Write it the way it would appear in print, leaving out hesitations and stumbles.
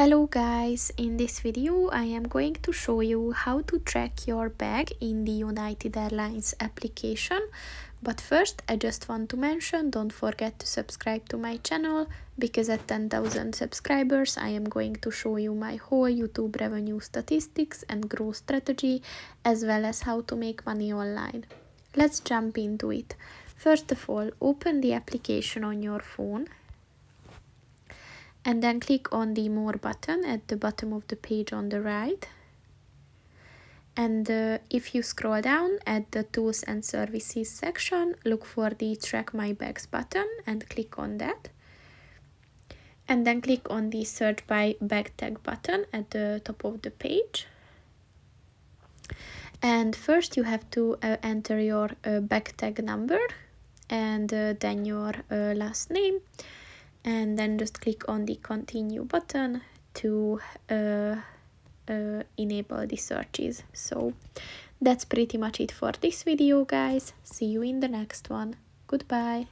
Hello guys, in this video I am going to show you how to track your bag in the United Airlines application. But first I just want to mention, don't forget to subscribe to my channel, because at 10,000 subscribers I am going to show you my whole YouTube revenue statistics and growth strategy, as well as how to make money online. Let's jump into it. First of all, open the application on your phone and then click on the More button at the bottom of the page on the right. And if you scroll down at the Tools and Services section, look for the Track My Bags button and click on that. And then click on the Search by Bag Tag button at the top of the page. And first you have to enter your bag tag number and then your last name. And then just click on the continue button to enable the searches. So that's pretty much it for this video, guys. See you in the next one. Goodbye.